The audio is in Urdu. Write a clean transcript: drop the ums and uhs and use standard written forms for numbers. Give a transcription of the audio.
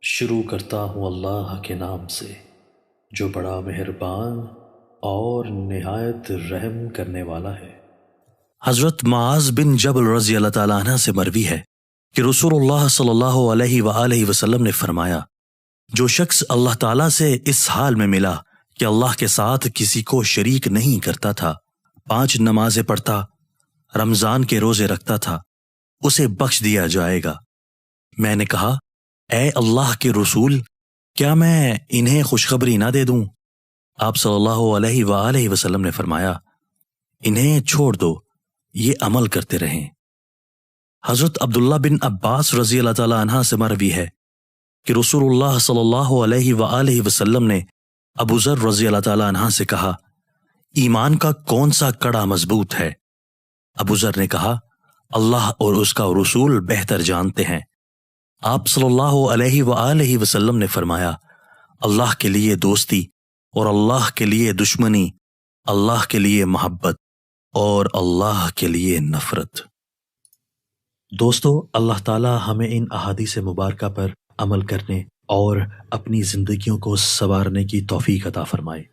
شروع کرتا ہوں اللہ کے نام سے جو بڑا مہربان اور نہایت رحم کرنے والا ہے۔ حضرت معاذ بن جبل رضی اللہ تعالیٰ عنہ سے مروی ہے کہ رسول اللہ صلی اللہ علیہ وآلہ وسلم نے فرمایا، جو شخص اللہ تعالیٰ سے اس حال میں ملا کہ اللہ کے ساتھ کسی کو شریک نہیں کرتا تھا، 5 نمازیں پڑھتا، رمضان کے روزے رکھتا تھا، اسے بخش دیا جائے گا۔ میں نے کہا، اے اللہ کے رسول، کیا میں انہیں خوشخبری نہ دے دوں؟ آپ صلی اللہ علیہ وآلہ وسلم نے فرمایا، انہیں چھوڑ دو، یہ عمل کرتے رہیں۔ حضرت عبداللہ بن عباس رضی اللہ تعالیٰ عنہ سے مروی ہے کہ رسول اللہ صلی اللہ علیہ وآلہ وسلم نے ابو ذر رضی اللہ تعالیٰ عنہ سے کہا، ایمان کا کون سا کڑا مضبوط ہے؟ ابو ذر نے کہا، اللہ اور اس کا رسول بہتر جانتے ہیں۔ آپ صلی اللہ علیہ وآلہ وسلم نے فرمایا، اللہ کے لیے دوستی اور اللہ کے لیے دشمنی، اللہ کے لیے محبت اور اللہ کے لیے نفرت۔ دوستو، اللہ تعالی ہمیں ان احادیث مبارکہ پر عمل کرنے اور اپنی زندگیوں کو سنوارنے کی توفیق عطا فرمائے۔